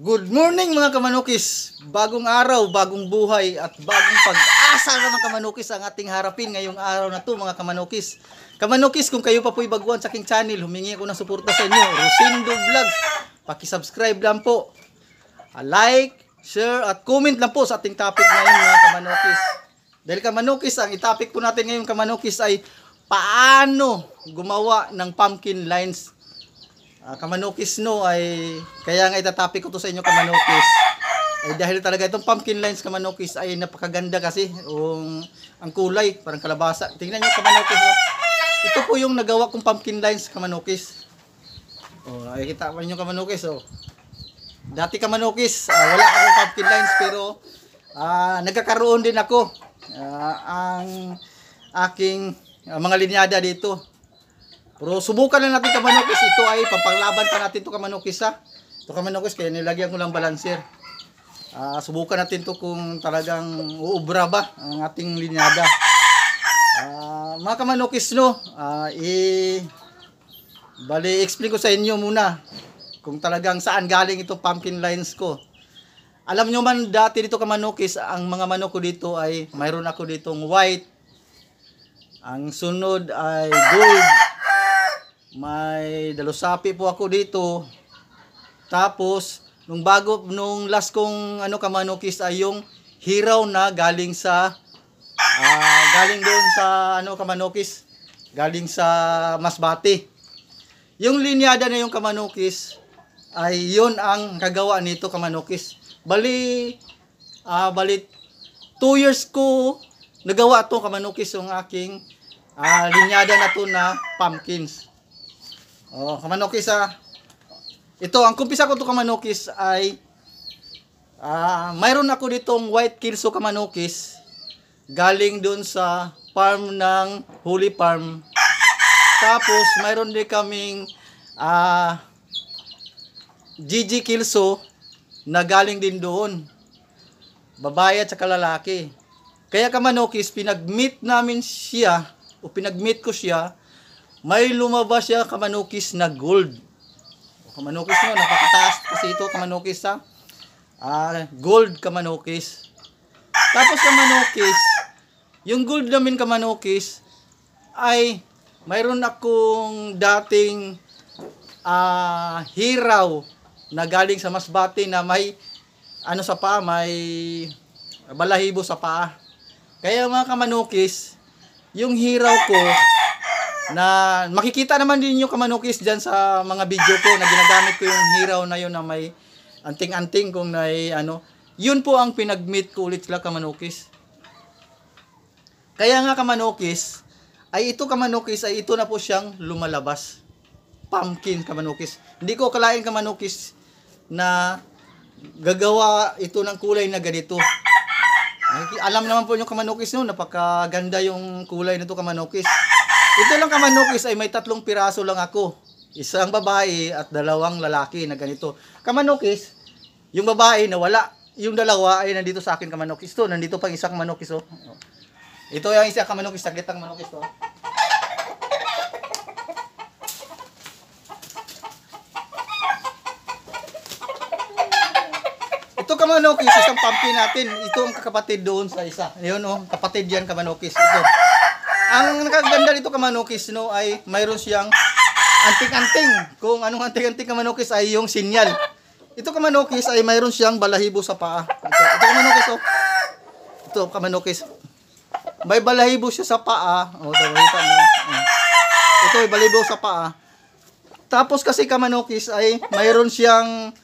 Good morning mga kamanukis! Bagong araw, bagong buhay at bagong pag-asa mga kamanukis ang ating harapin ngayong araw na to mga kamanukis. Kamanukis, kung kayo pa po'y baguhan sa aking channel, humingi ako ng suporta sa inyo. Rosindo Vlogs, paki-subscribe lang po. Like, share at comment lang po sa ating topic ngayon mga kamanukis. Dahil kamanukis, ang topic po natin ngayon kamanukis ay paano gumawa ng pumpkin lines. Kamanukis no ay kaya nga itatapik ko to sa inyo kamanukis ay dahil talaga itong pumpkin lines kamanukis ay napakaganda kasi ang kulay parang kalabasa. Tingnan niyo kamanukis oh. Ito po yung nagawa kong pumpkin lines kamanukis. Nakikita pa niyo kamanukis oh. Dati kamanukis wala akong pumpkin lines pero nagkakaroon din ako ang aking mga linyada dito. Pero subukan na natin kamanukis. Ito ay papanglaban pa natin to kamanukis ha. Ito kamanukis kaya nilagyan ko lang balancer. Subukan natin to kung talagang uubra ba ang ating linyada. Mga kamanukis no, bali explain ko sa inyo muna kung talagang saan galing ito pumpkin lines ko. Alam nyo man dati dito kamanukis, ang mga manok ko dito ay mayroon ako ditong white. Ang sunod ay gold. May dalusapi po ako dito. Tapos nung last kong kamanukis ay yung hiraw na galing sa galing doon sa kamanukis, galing sa Masbate. Yung linyada na yung kamanukis ay yun ang kagawa nito kamanukis. Bali 2 years ko nagawa to kamanukis yung aking linyada na to na pumpkins. Kamanukis ito, ang kumpisa ko to kamanukis ay mayroon ako ditong white kilso kamanukis galing dun sa farm ng Holy Farm. Tapos mayroon din kaming GG kilso na galing din doon, babae at saka lalaki. Kaya kamanukis, pinag-meet namin siya o pinag-meet ko siya, may lumabas siya kamanukis na gold. Kamanukis no, napakataas kasi ito kamanukis ha. Gold kamanukis. Tapos kamanukis, yung gold namin kamanukis ay mayroon akong dating hiraw na galing sa Masbate na may sa paa, may balahibo sa paa. Kaya mga kamanukis, yung hiraw ko na makikita naman din yung kamanukis dyan sa mga video ko na ginagamit ko yung hiraw na yun na may anting-anting kung na yun po ang pinag-meet ko ulit sila kamanukis. Kaya nga kamanukis ay ito kamanukis ay ito na po siyang lumalabas, pumpkin kamanukis. Hindi ko akalain kamanukis na gagawa ito ng kulay na ganito. Alam naman po yung kamanukis no, napakaganda yung kulay nito kamanukis. Ito lang kamanukis ay may 3 piraso lang ako. Isang babae at 2 lalaki na ganito. Kamanukis, yung babae na wala. Yung 2 ay nandito sa akin kamanukis to. Nandito pang isang kamanukis oh. Ito yung isang kamanukis, saglit ang kamanukis to. Ito kamanukis, isang pumpkin natin. Ito ang kakapatid doon sa isa. Ayun oh, kapatid yan kamanukis. Ito. Ang nakaganda dito kamanukis no ay mayroon siyang anting-anting. Kung anong anting-anting kamanukis ay yung sinyal. Ito kamanukis ay mayroon siyang balahibo sa paa. Ito kamanukis oh. Ito kamanukis. May balahibo siya sa paa. Ito ay balahibo sa paa. Tapos kasi kamanukis ay mayroon siyang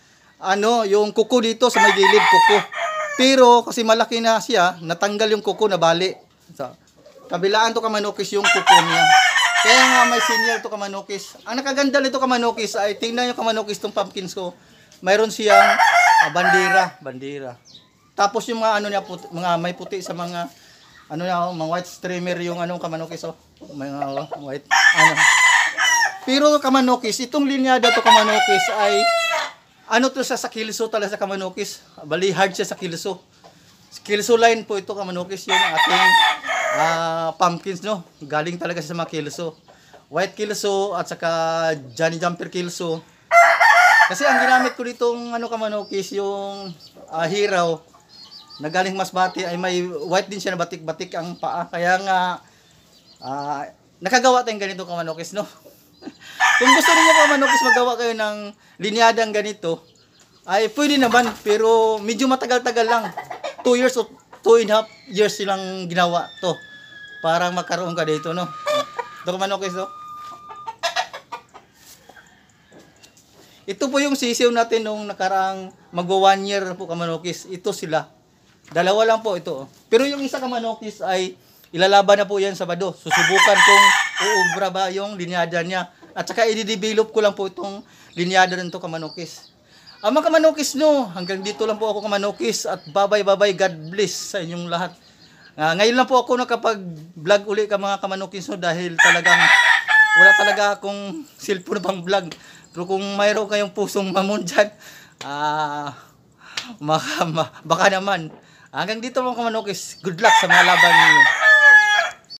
yung kuko dito sa may gilid kuko. Pero kasi malaki na siya, natanggal yung kuko na bali. Kabilaan to kamanukis yung kuko niya. Kaya nga may sinyal to kamanukis. Ang nakaganda nito kamanukis ay tingnan yung kamanukis tong pumpkins ko. Mayroon siyang bandera. Tapos yung mga niya mga may puti sa mga mga white streamer yung kamanukis oh. Mga white Pero kamanukis, itong linyada to kamanukis ay to sa kilso talaga sa kamanukis. Bali hard siya sa kilso. Kilso line po ito kamanukis yung ating pumpkins no, galing talaga sa mga kilso, white kilso at saka Johnny Jumper kilso. Kasi ang ginamit ko ditong ano kamanokis, yung hiraw na galing Masbate ay may white din siya na batik-batik ang paa. Kaya nga nakagawa tayong ganito kamanokis, no? Kung gusto niyo kamanokis magawa kayo ng linyadang ganito, ay pwede naman, pero medyo matagal-tagal lang. 2 years o 2.5 years silang ginawa to. Parang magkaroon ka dito, no? Ito kamanokis, no? Ito po yung sisiw natin nung nakaraang magwa 1 year po kamanokis. Ito sila. Dalawa lang po ito. Pero yung isa kamanokis ay ilalaban na po yan sa bado. Susubukan kung uubra ba yung linyada niya. At saka i-develop ko lang po itong linyada nito kamanokis. Mga kamanokis, no, hanggang dito lang po ako kamanokis. At bye-bye, God bless sa inyong lahat. Ngayon lang po ako nakapag-vlog uli ka mga kamanokis, no, dahil talagang wala talaga akong cellphone pang vlog. Pero kung mayroon kayong pusong mamon dyan, baka naman. Hanggang dito mga kamanokis, good luck sa mga laban ninyo.